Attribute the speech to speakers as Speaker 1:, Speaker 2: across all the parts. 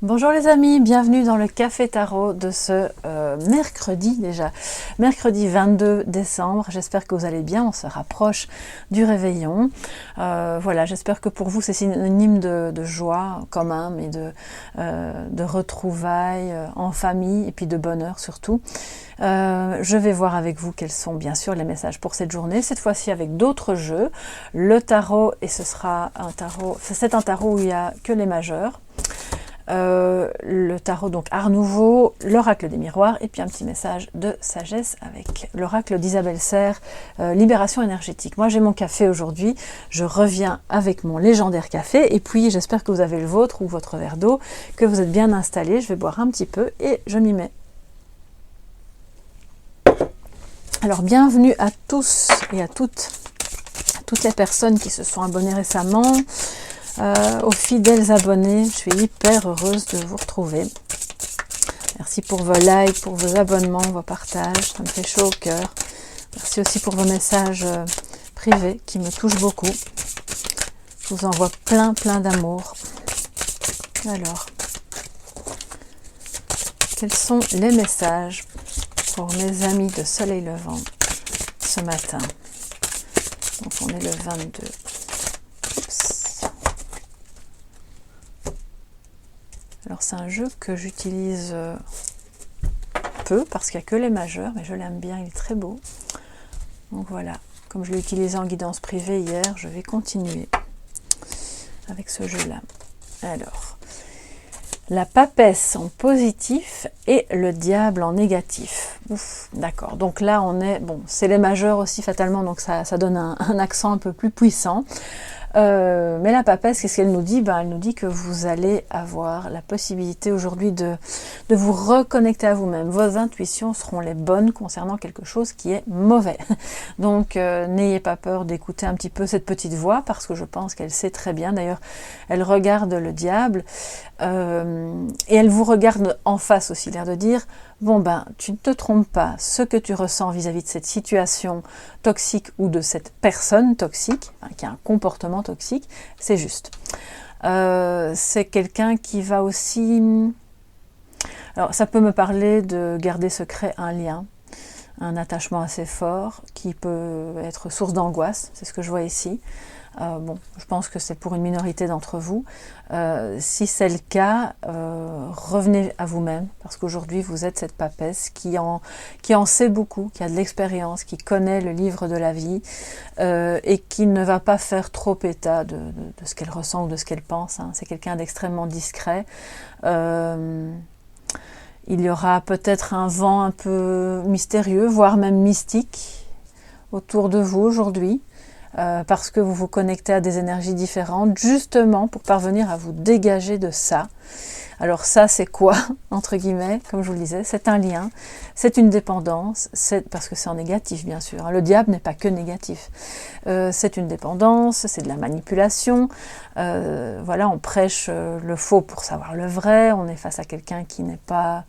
Speaker 1: Bonjour les amis, bienvenue dans le Café Tarot de ce mercredi déjà, mercredi 22 décembre. J'espère que vous allez bien, on se rapproche du réveillon. Voilà, j'espère que pour vous c'est synonyme de joie quand même et de retrouvailles en famille et puis de bonheur surtout. Je vais voir avec vous quels sont bien sûr les messages pour cette journée, cette fois-ci avec d'autres jeux. Le tarot, et ce sera un tarot, c'est un tarot où il n'y a que les majeurs. Le tarot donc Art Nouveau, l'oracle des miroirs et puis un petit message de sagesse avec l'oracle d'Isabelle Serre, libération énergétique. Moi j'ai mon café aujourd'hui, je reviens avec mon légendaire café et puis j'espère que vous avez le vôtre ou votre verre d'eau, que vous êtes bien installé. Je vais boire un petit peu et je m'y mets. Alors bienvenue à tous et à toutes les personnes qui se sont abonnées récemment. Aux fidèles abonnés, je suis hyper heureuse de vous retrouver. Merci pour vos likes, pour vos abonnements, vos partages, ça me fait chaud au cœur. Merci aussi pour vos messages privés qui me touchent beaucoup. Je vous envoie plein d'amour. Alors, quels sont les messages pour mes amis de Soleil Levant ce matin? Donc on est le 22. Alors c'est un jeu que j'utilise peu parce qu'il n'y a que les majeurs, mais je l'aime bien, il est très beau. Donc voilà, comme je l'ai utilisé en guidance privée hier, je vais continuer avec ce jeu-là. Alors, la papesse en positif et le diable en négatif. Ouf, d'accord, donc là on est, bon, c'est les majeurs aussi fatalement, donc ça donne un accent un peu plus puissant. Mais la papesse, qu'est-ce qu'elle nous dit? Elle nous dit que vous allez avoir la possibilité aujourd'hui de vous reconnecter à vous-même. Vos intuitions seront les bonnes concernant quelque chose qui est mauvais. Donc n'ayez pas peur d'écouter un petit peu cette petite voix, parce que je pense qu'elle sait très bien. D'ailleurs, elle regarde le diable et elle vous regarde en face aussi, l'air de dire: bon tu ne te trompes pas, ce que tu ressens vis-à-vis de cette situation toxique ou de cette personne toxique, qui a un comportement toxique, c'est juste. C'est quelqu'un qui va aussi... Alors ça peut me parler de garder secret un lien, un attachement assez fort qui peut être source d'angoisse, c'est ce que je vois ici. Bon, je pense que c'est pour une minorité d'entre vous. Si c'est le cas, revenez à vous-même, parce qu'aujourd'hui vous êtes cette papesse qui en sait beaucoup, qui a de l'expérience, qui connaît le livre de la vie et qui ne va pas faire trop état de ce qu'elle ressent ou de ce qu'elle pense. C'est quelqu'un d'extrêmement discret. Il y aura peut-être un vent un peu mystérieux, voire même mystique autour de vous aujourd'hui. Parce que vous vous connectez à des énergies différentes, justement pour parvenir à vous dégager de ça. Alors ça, c'est quoi, entre guillemets, comme je vous le disais? C'est un lien, c'est une dépendance, parce que c'est en négatif, bien sûr. Le diable n'est pas que négatif. C'est une dépendance, c'est de la manipulation. Voilà, on prêche le faux pour savoir le vrai, on est face à quelqu'un qui n'est pas...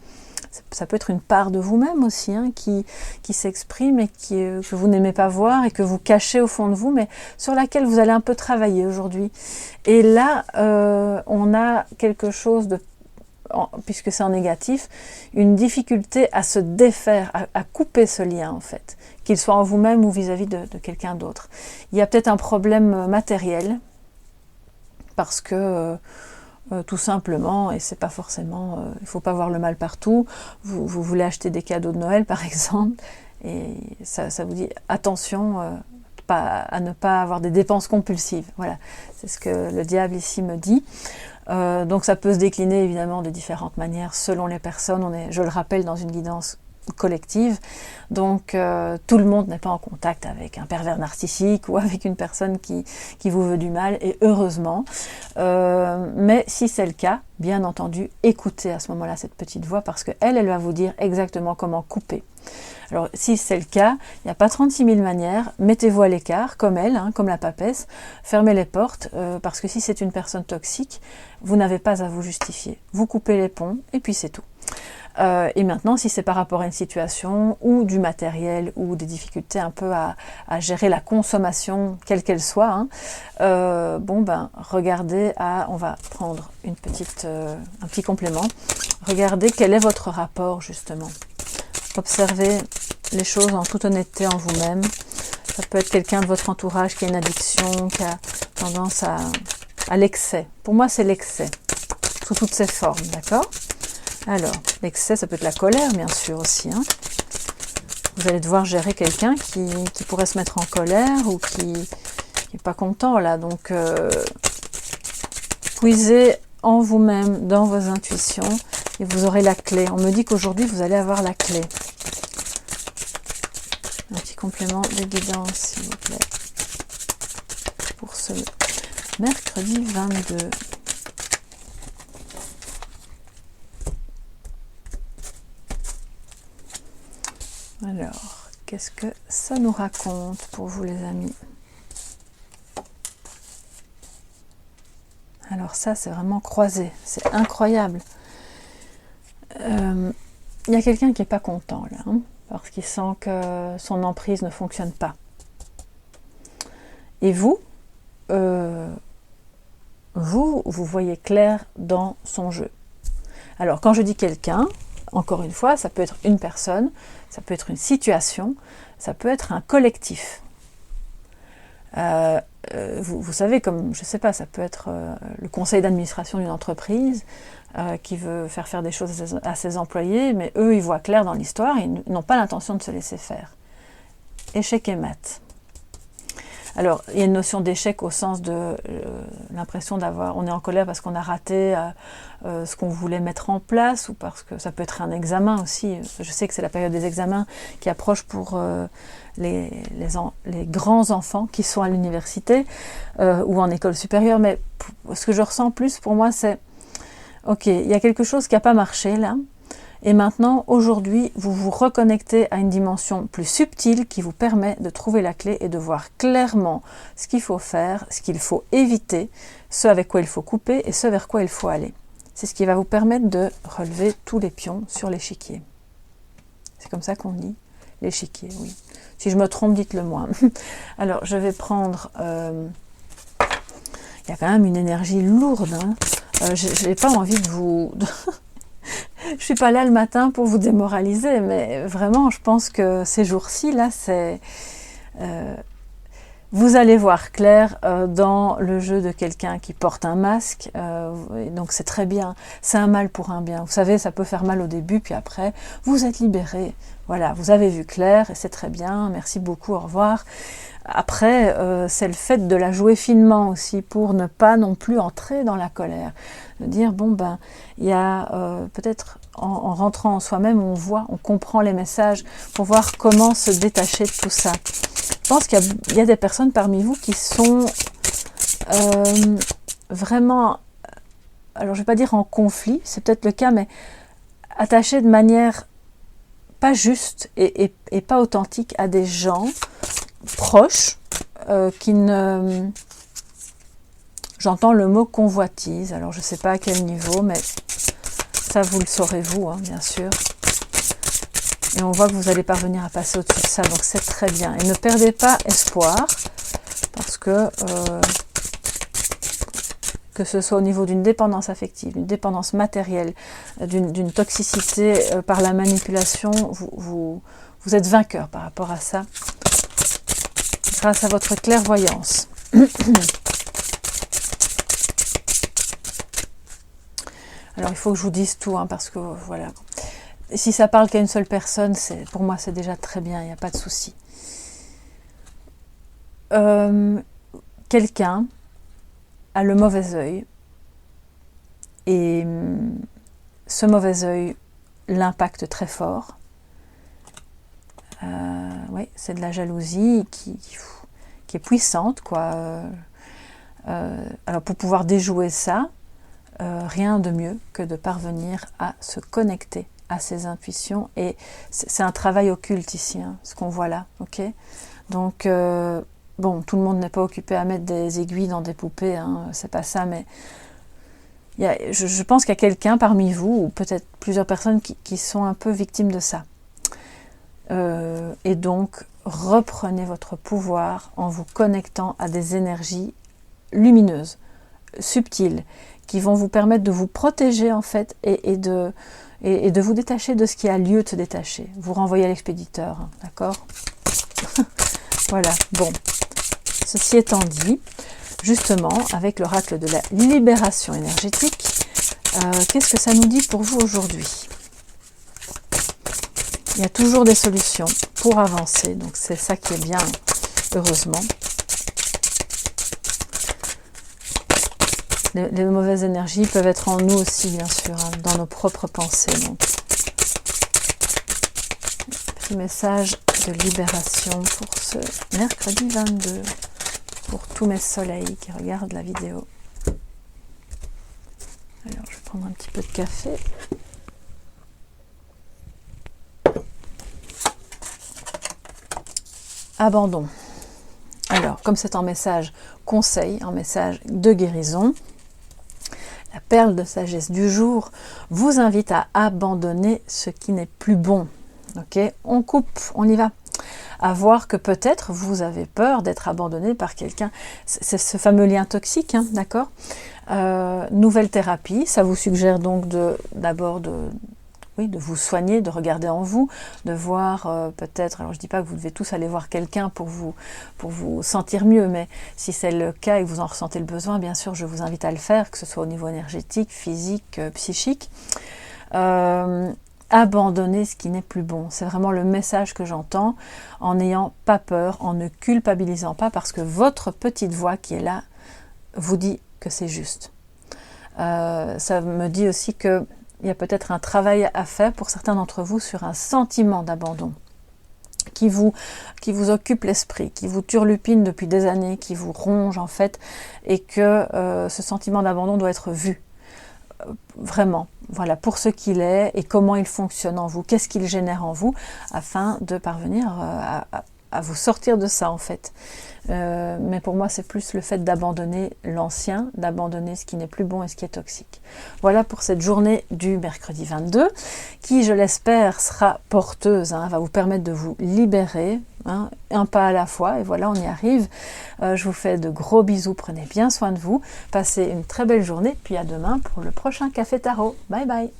Speaker 1: Ça peut être une part de vous-même aussi, qui s'exprime et que vous n'aimez pas voir et que vous cachez au fond de vous, mais sur laquelle vous allez un peu travailler aujourd'hui. Et là, on a quelque chose de, puisque c'est en négatif, une difficulté à se défaire, à couper ce lien en fait, qu'il soit en vous-même ou vis-à-vis de quelqu'un d'autre. Il y a peut-être un problème matériel, parce que... tout simplement, et c'est pas forcément, il faut pas voir le mal partout. Vous voulez acheter des cadeaux de Noël par exemple, et ça vous dit attention à ne pas avoir des dépenses compulsives. Voilà, c'est ce que le diable ici me dit. Donc ça peut se décliner évidemment de différentes manières selon les personnes. On est, je le rappelle, dans une guidance collective, donc tout le monde n'est pas en contact avec un pervers narcissique ou avec une personne qui vous veut du mal, et heureusement. Mais si c'est le cas, bien entendu, écoutez à ce moment-là cette petite voix, parce qu'elle va vous dire exactement comment couper. Alors si c'est le cas, il n'y a pas 36 000 manières, mettez-vous à l'écart, comme elle, comme la papesse, fermez les portes, parce que si c'est une personne toxique, vous n'avez pas à vous justifier. Vous coupez les ponts, et puis c'est tout. Et maintenant, si c'est par rapport à une situation ou du matériel ou des difficultés un peu à gérer la consommation, quelle qu'elle soit, hein, bon ben, regardez on va prendre un petit complément. Regardez quel est votre rapport justement. Observez les choses en toute honnêteté en vous-même. Ça peut être quelqu'un de votre entourage qui a une addiction, qui a tendance à l'excès. Pour moi, c'est l'excès, sous toutes ses formes, d'accord? Alors, l'excès, ça peut être la colère, bien sûr, aussi. Hein. Vous allez devoir gérer quelqu'un qui pourrait se mettre en colère ou qui n'est pas content, là. Donc, puisez en vous-même, dans vos intuitions, et vous aurez la clé. On me dit qu'aujourd'hui, vous allez avoir la clé. Un petit complément de guidance, s'il vous plaît, pour ce mercredi 22. Alors, qu'est-ce que ça nous raconte pour vous, les amis? Alors ça, c'est vraiment croisé, c'est incroyable. Il y a quelqu'un qui n'est pas content, là, hein, parce qu'il sent que son emprise ne fonctionne pas. Et vous voyez clair dans son jeu. Alors, quand je dis quelqu'un, encore une fois, ça peut être une personne, ça peut être une situation, ça peut être un collectif. Vous savez, comme, je sais pas, ça peut être le conseil d'administration d'une entreprise qui veut faire des choses à ses employés, mais eux, ils voient clair dans l'histoire, ils n'ont pas l'intention de se laisser faire. Échec et mat. Alors, il y a une notion d'échec au sens de l'impression on est en colère parce qu'on a raté ce qu'on voulait mettre en place, ou parce que ça peut être un examen aussi. Je sais que c'est la période des examens qui approche pour les grands enfants qui sont à l'université ou en école supérieure, mais ce que je ressens plus pour moi, c'est ok, il y a quelque chose qui n'a pas marché là. Et maintenant, aujourd'hui, vous vous reconnectez à une dimension plus subtile qui vous permet de trouver la clé et de voir clairement ce qu'il faut faire, ce qu'il faut éviter, ce avec quoi il faut couper et ce vers quoi il faut aller. C'est ce qui va vous permettre de relever tous les pions sur l'échiquier. C'est comme ça qu'on dit, l'échiquier, oui. Si je me trompe, dites-le moi. Alors, je vais prendre... il y a quand même une énergie lourde. Hein. Je n'ai pas envie de vous... Je ne suis pas là le matin pour vous démoraliser, mais vraiment, je pense que ces jours-ci, là, c'est... vous allez voir clair dans le jeu de quelqu'un qui porte un masque, donc c'est très bien, c'est un mal pour un bien. Vous savez, ça peut faire mal au début, puis après, vous êtes libéré. Voilà, vous avez vu clair, et c'est très bien, merci beaucoup, au revoir. Après, c'est le fait de la jouer finement aussi, pour ne pas non plus entrer dans la colère. De dire, bon ben, il y a peut-être, en rentrant en soi-même, on comprend les messages, pour voir comment se détacher de tout ça. Je pense qu'il y a des personnes parmi vous qui sont vraiment, alors je ne vais pas dire en conflit, c'est peut-être le cas, mais attachées de manière pas juste et pas authentique à des gens proches qui ne... J'entends le mot convoitise, alors je ne sais pas à quel niveau, mais ça vous le saurez vous, hein, bien sûr. Et on voit que vous allez parvenir à passer au-dessus de ça, donc c'est très bien. Et ne perdez pas espoir, parce que ce soit au niveau d'une dépendance affective, d'une dépendance matérielle, d'une toxicité par la manipulation, vous êtes vainqueur par rapport à ça, grâce à votre clairvoyance. Alors il faut que je vous dise tout, hein, parce que voilà. Si ça parle qu'à une seule personne, pour moi c'est déjà très bien, il n'y a pas de souci. Quelqu'un a le mauvais œil, et ce mauvais œil l'impacte très fort. Oui, c'est de la jalousie qui est puissante, quoi. Alors pour pouvoir déjouer ça, rien de mieux que de parvenir à se connecter à ses intuitions, et c'est un travail occulte ici, hein, ce qu'on voit là, ok. Donc bon, tout le monde n'est pas occupé à mettre des aiguilles dans des poupées, hein, c'est pas ça, mais Je pense qu'il y a quelqu'un parmi vous, ou peut-être plusieurs personnes qui sont un peu victimes de ça. Et donc, reprenez votre pouvoir en vous connectant à des énergies lumineuses, subtiles, qui vont vous permettre de vous protéger en fait et de vous détacher de ce qui a lieu de se détacher. Vous renvoyez à l'expéditeur, hein, d'accord? Voilà, bon. Ceci étant dit, justement, avec l'oracle de la libération énergétique, qu'est-ce que ça nous dit pour vous aujourd'hui? Il y a toujours des solutions pour avancer, donc c'est ça qui est bien, heureusement. Les mauvaises énergies peuvent être en nous aussi, bien sûr, hein, dans nos propres pensées. Donc. Petit message de libération pour ce mercredi 22, pour tous mes soleils qui regardent la vidéo. Alors, je vais prendre un petit peu de café. Abandon. Alors, comme c'est un message conseil, un message de guérison, la perle de sagesse du jour vous invite à abandonner ce qui n'est plus bon. Ok, on coupe, on y va. À voir que peut-être vous avez peur d'être abandonné par quelqu'un. C'est ce fameux lien toxique, hein, d'accord? Nouvelle thérapie, ça vous suggère donc d'abord de vous soigner, de regarder en vous, de voir peut-être, alors je ne dis pas que vous devez tous aller voir quelqu'un pour vous sentir mieux, mais si c'est le cas et que vous en ressentez le besoin, bien sûr, je vous invite à le faire, que ce soit au niveau énergétique, physique, psychique. Abandonner ce qui n'est plus bon. C'est vraiment le message que j'entends, en n'ayant pas peur, en ne culpabilisant pas, parce que votre petite voix qui est là vous dit que c'est juste. Ça me dit aussi que il y a peut-être un travail à faire pour certains d'entre vous sur un sentiment d'abandon qui vous occupe l'esprit, qui vous turlupine depuis des années, qui vous ronge en fait, et que ce sentiment d'abandon doit être vu. Vraiment, voilà, pour ce qu'il est et comment il fonctionne en vous, qu'est-ce qu'il génère en vous, afin de parvenir à vous sortir de ça en fait. Mais pour moi c'est plus le fait d'abandonner l'ancien, d'abandonner ce qui n'est plus bon et ce qui est toxique. Voilà pour cette journée du mercredi 22 qui, je l'espère, sera porteuse, hein, va vous permettre de vous libérer, hein, un pas à la fois, et voilà, on y arrive. Je vous fais de gros bisous, prenez bien soin de vous, passez une très belle journée, puis à demain pour le prochain Café Tarot. Bye bye.